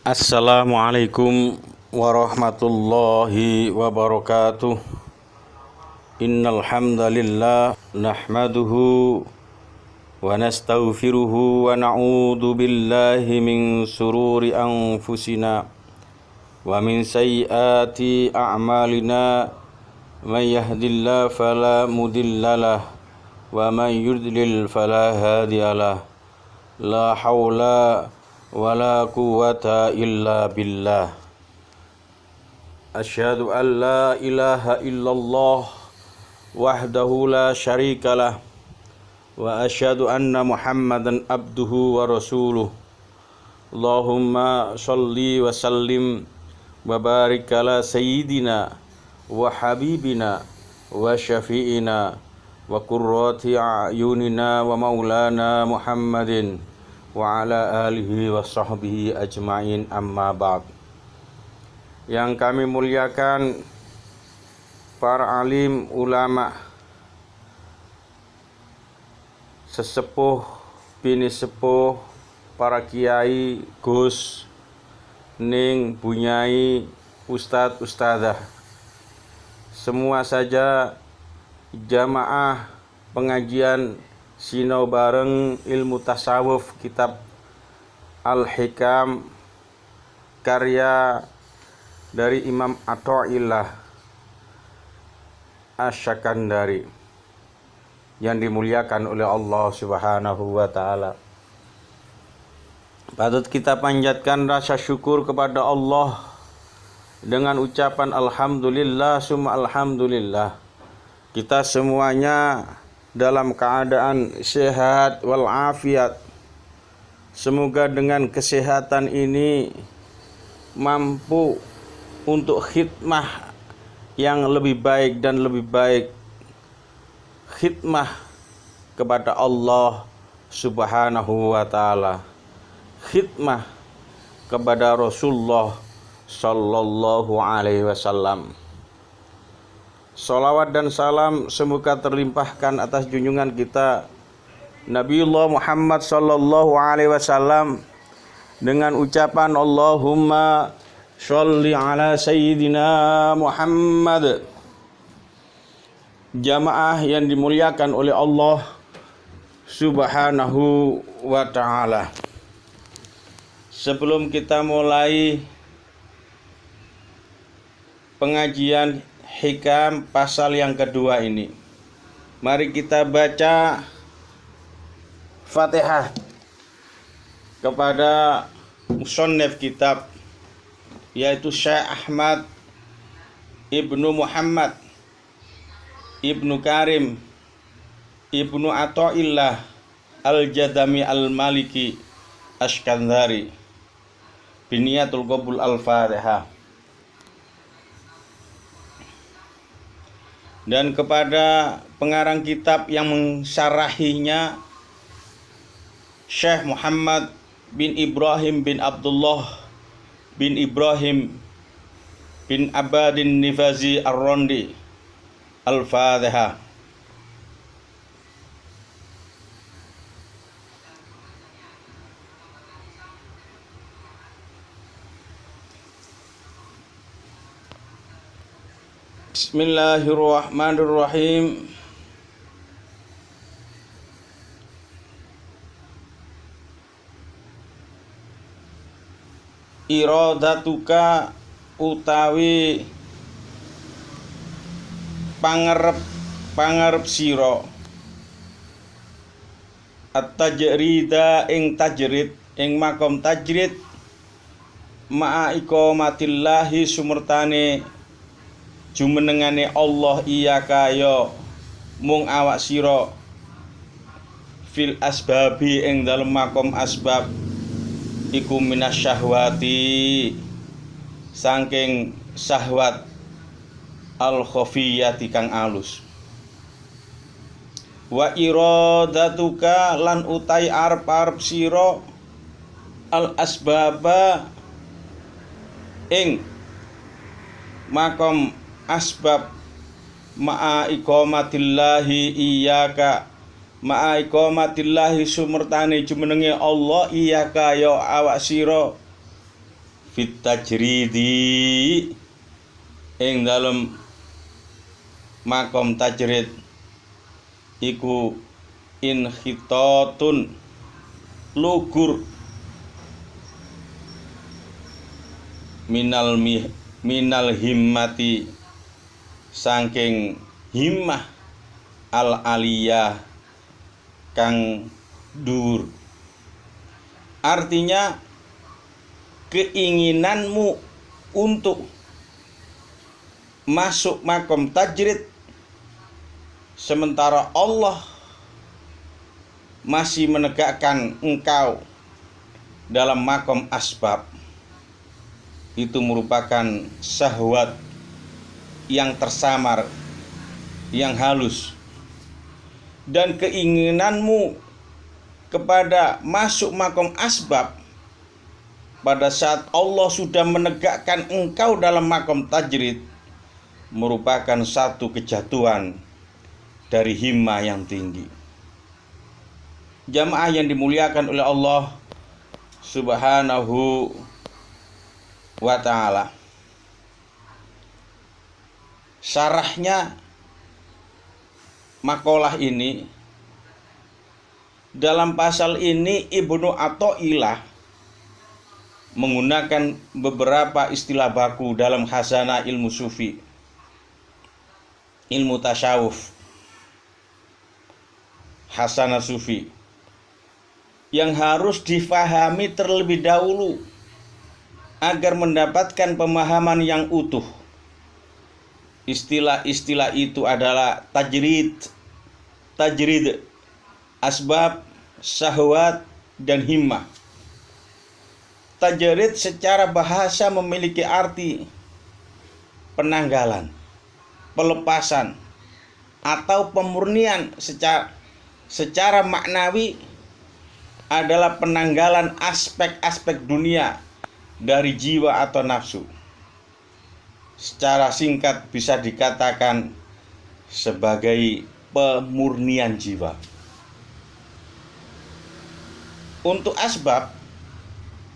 Assalamualaikum warahmatullahi wabarakatuh. Innal hamdalillah nahmaduhu wa nastaghfiruhu wa na'udzu billahi min sururi anfusina wa min sayyiati a'malina. Man yahdihillahu fala mudhillalah wa man yudlil fala hadiyalah. La haula wala quwwata illa billah. Asyhadu an la ilaha illallah wahdahu la syarikalah wa asyhadu anna Muhammadan abduhu wa rasuluh. Allahumma shalli wa sallim wa barik ala sayyidina wa habibina wa syafi'ina wa qurrati a'yunina wa maulana Muhammadin wa ala alihi wa sahbihi ajma'in, amma ba'd. Yang kami muliakan para alim ulama, sesepuh bini sepuh, para kiai, gus, ning, bunyai, ustadz, ustadzah, semua saja jamaah pengajian sinau bareng ilmu tasawuf kitab Al-Hikam karya dari Imam Athaillah Asy-Syakandari yang dimuliakan oleh Allah Subhanahu wa taala. Patut kita panjatkan rasa syukur kepada Allah dengan ucapan alhamdulillah summa alhamdulillah. Kita semuanya dalam keadaan sehat walafiat. Semoga dengan kesehatan ini mampu untuk khidmah yang lebih baik dan lebih baik, khidmah kepada Allah Subhanahu wa taala, khidmah kepada Rasulullah sallallahu alaihi wasallam. Salawat dan salam semoga terlimpahkan atas junjungan kita Nabiullah Muhammad sallallahu alaihi wasallam dengan ucapan Allahumma sholli ala sayyidina Muhammad. Jamaah yang dimuliakan oleh Allah Subhanahu wa taala. Sebelum kita mulai pengajian Hikam pasal yang kedua ini, mari kita baca Fatihah kepada musannif kitab, yaitu Syekh Ahmad Ibnu Muhammad Ibnu Karim Ibnu Athaillah Al-Jadami Al-Maliki Asy-Syakandari biniyatul qabul al-Fatihah. Dan kepada pengarang kitab yang mensyarahinya, Syekh Muhammad bin Ibrahim bin Abdullah bin Ibrahim bin Abadin Nifazi Ar-Rondi. Al-Fatihah. Bismillahirrahmanirrahim. Iradatuka utawi pangarep sira, at-tajrida ing tajrid ing makom tajrid, ma'a iqamatillahi sumurtane jumenengane Allah iya kaya mung awak sira, fil asbabi ing dalem makom asbab, iku minasyahwati saking syahwat, al khafiyati kang alus. Wa iradatuka lan utai arep-arep sira, al asbaba ing makom asbab, ma'a iqamatillahi iyyaka, ma'a iqamatillahi sumurtane jumenenge Allah iyyaka ya awak sira, fit tajridi ing dalem makom tajrid iku inhitatun lugur minal himmati saking himmah al aliyah kang dur. Artinya keinginanmu untuk masuk makom tajrid sementara Allah masih menegakkan engkau dalam makom asbab, itu merupakan syahwat yang tersamar, yang halus. Dan keinginanmu kepada masuk makom asbab pada saat Allah sudah menegakkan engkau dalam makom tajrid merupakan satu kejatuhan dari himmah yang tinggi. Jamaah yang dimuliakan oleh Allah Subhanahu wa ta'ala, syarahnya makalah ini, dalam pasal ini Ibnu Athaillah menggunakan beberapa istilah baku dalam khazanah ilmu sufi, ilmu tasawuf, khazanah sufi, yang harus difahami terlebih dahulu agar mendapatkan pemahaman yang utuh. Istilah-istilah itu adalah tajrid, asbab, syahwat, dan himmah. Tajrid secara bahasa memiliki arti penanggalan, pelepasan, atau pemurnian. Secara maknawi adalah penanggalan aspek-aspek dunia dari jiwa atau nafsu. Secara singkat bisa dikatakan sebagai pemurnian jiwa. Untuk asbab,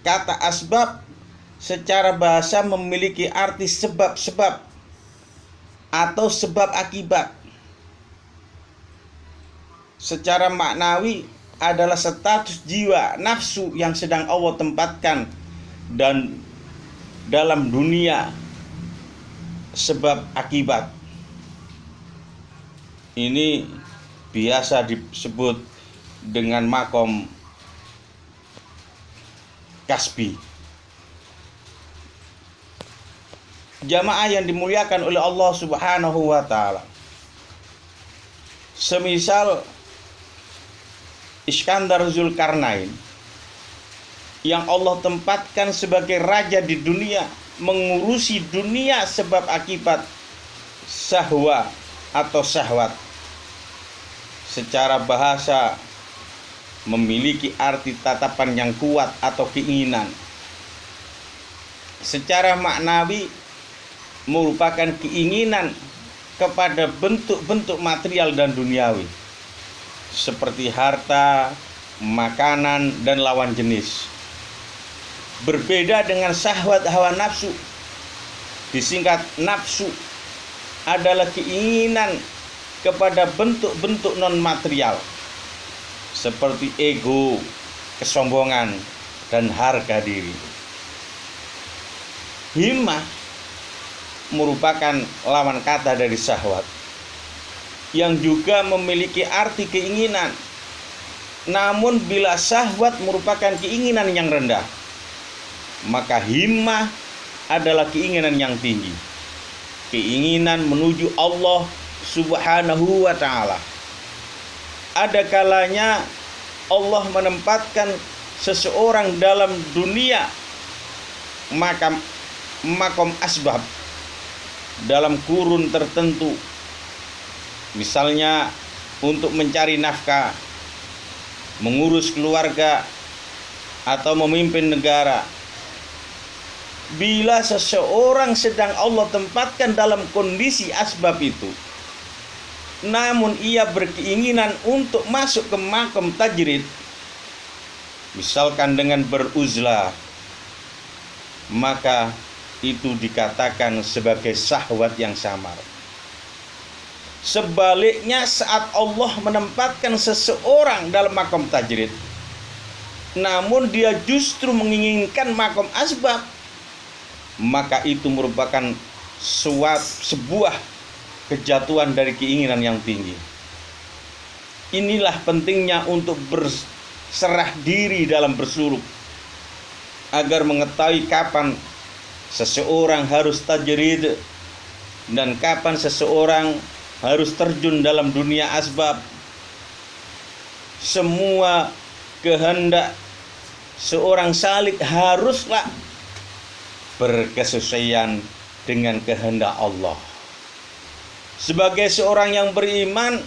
kata asbab secara bahasa memiliki arti sebab-sebab atau sebab akibat. Secara maknawi adalah status jiwa nafsu yang sedang Allah tempatkan dan dalam dunia sebab akibat. Ini biasa disebut dengan makom kasbi. Jamaah yang dimuliakan oleh Allah Subhanahu wa ta'ala, semisal Iskandar Zulkarnain yang Allah tempatkan sebagai raja di dunia, mengurusi dunia sebab akibat syahwa atau syahwat. Secara bahasa memiliki arti tatapan yang kuat atau keinginan. Secara maknawi merupakan keinginan kepada bentuk-bentuk material dan duniawi seperti harta, makanan, dan lawan jenis. Berbeda dengan syahwat hawa nafsu. Disingkat nafsu adalah keinginan kepada bentuk-bentuk non material seperti ego, kesombongan, dan harga diri. Himmah merupakan lawan kata dari syahwat yang juga memiliki arti keinginan. Namun bila syahwat merupakan keinginan yang rendah, maka himmah adalah keinginan yang tinggi, keinginan menuju Allah Subhanahu wa ta'ala. Ada kalanya Allah menempatkan seseorang dalam dunia makom asbab dalam kurun tertentu, misalnya untuk mencari nafkah, mengurus keluarga, atau memimpin negara. Bila seseorang sedang Allah tempatkan dalam kondisi asbab itu, namun ia berkeinginan untuk masuk ke makom tajrid, misalkan dengan beruzlah, maka itu dikatakan sebagai syahwat yang samar. Sebaliknya, saat Allah menempatkan seseorang dalam makom tajrid, namun dia justru menginginkan makom asbab, maka itu merupakan sebuah kejatuhan dari keinginan yang tinggi. Inilah pentingnya untuk berserah diri dalam bersuluk, agar mengetahui kapan seseorang harus tajrid dan kapan seseorang harus terjun dalam dunia asbab. Semua kehendak seorang salik haruslah berkesesuaian dengan kehendak Allah. Sebagai seorang yang beriman,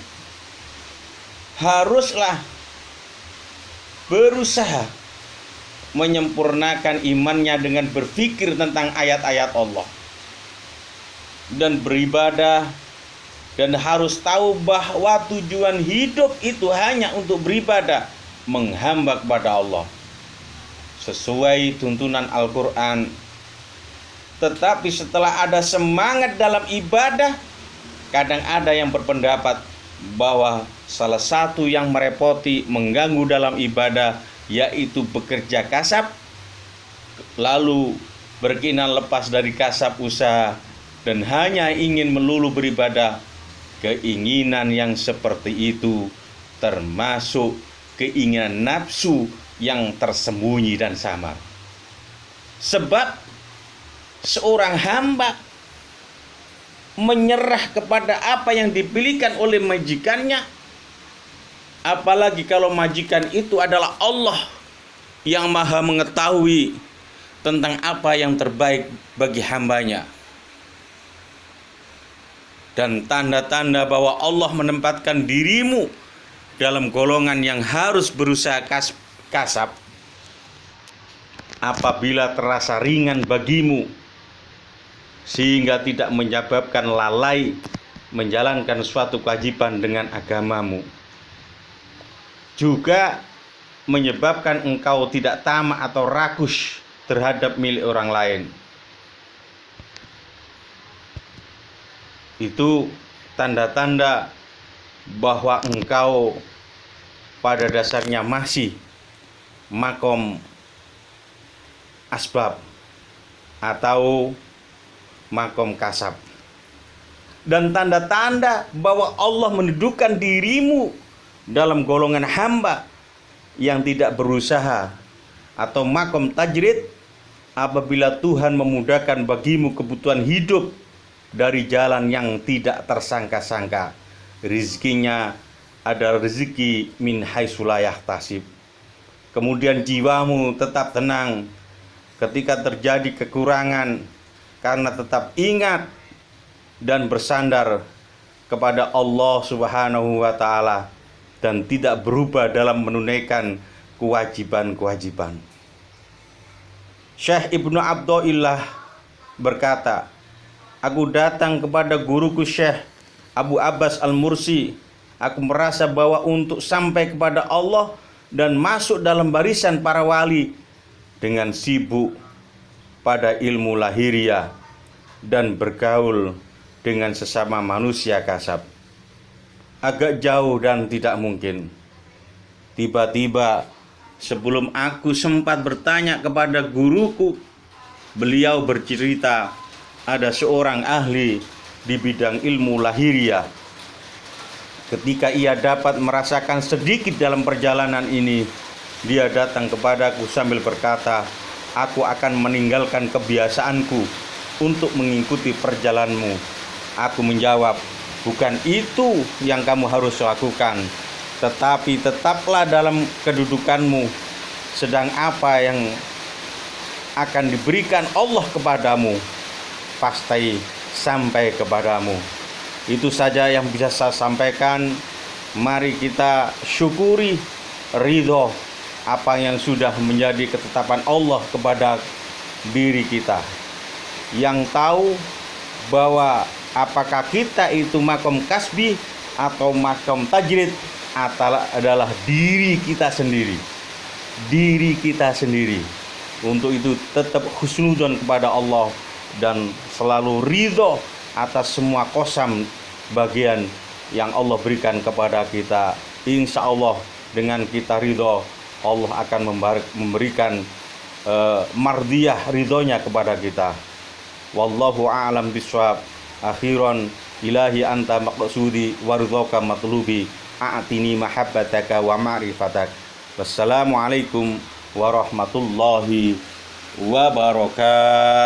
haruslah berusaha menyempurnakan imannya dengan berpikir tentang ayat-ayat Allah dan beribadah, dan harus tahu bahwa tujuan hidup itu hanya untuk beribadah, menghamba kepada Allah sesuai tuntunan Al-Quran. Tetapi setelah ada semangat dalam ibadah, kadang ada yang berpendapat bahwa salah satu yang merepoti, mengganggu dalam ibadah, yaitu bekerja kasab, lalu berkeinginan lepas dari kasab usaha dan hanya ingin melulu beribadah. Keinginan yang seperti itu termasuk keinginan nafsu yang tersembunyi dan samar. Sebab seorang hamba menyerah kepada apa yang dipilihkan oleh majikannya, apalagi kalau majikan itu adalah Allah yang maha mengetahui tentang apa yang terbaik bagi hambanya. Dan tanda-tanda bahwa Allah menempatkan dirimu dalam golongan yang harus berusaha kasab apabila terasa ringan bagimu sehingga tidak menyebabkan lalai menjalankan suatu kewajiban dengan agamamu, juga menyebabkan engkau tidak tamak atau rakus terhadap milik orang lain. Itu tanda-tanda bahwa engkau pada dasarnya masih makom asbab atau makom kasab. Dan tanda-tanda bahwa Allah mendudukkan dirimu dalam golongan hamba yang tidak berusaha atau makom tajrid apabila Tuhan memudahkan bagimu kebutuhan hidup dari jalan yang tidak tersangka-sangka. Rizkinya adalah rezeki min haitsu la yahtasib. Kemudian jiwamu tetap tenang ketika terjadi kekurangan, karena tetap ingat dan bersandar kepada Allah Subhanahu wa ta'ala dan tidak berubah dalam menunaikan kewajiban-kewajiban. Syekh Ibnu Abdullah berkata, aku datang kepada guruku Syekh Abu Abbas Al-Mursi. Aku merasa bahwa untuk sampai kepada Allah dan masuk dalam barisan para wali dengan sibuk pada ilmu lahiriah dan bergaul dengan sesama manusia kasab agak jauh dan tidak mungkin. Tiba-tiba sebelum aku sempat bertanya kepada guruku, beliau bercerita ada seorang ahli di bidang ilmu lahiriah. Ketika ia dapat merasakan sedikit dalam perjalanan ini, dia datang kepadaku sambil berkata, aku akan meninggalkan kebiasaanku untuk mengikuti perjalananmu. Aku menjawab, bukan itu yang kamu harus lakukan, tetapi tetaplah dalam kedudukanmu, sedang apa yang akan diberikan Allah kepadamu pasti sampai kepadamu. Itu saja yang bisa saya sampaikan. Mari kita syukuri ridho apa yang sudah menjadi ketetapan Allah kepada diri kita, yang tahu bahwa apakah kita itu makom kasbi atau makom tajrid adalah diri kita sendiri. Diri kita sendiri. Untuk itu tetap husnudzon kepada Allah dan selalu ridho atas semua kosam bagian yang Allah berikan kepada kita. Insya Allah dengan kita ridho, Allah akan memberikan mardiyah ridhonya kepada kita. Wallahu a'lam bishawab. Akhiran, ilahi anta maqsudi waridhaka matlubi, a'tini mahabbataka wa ma'rifatak. Wassalamualaikum warahmatullahi wabarakatuh.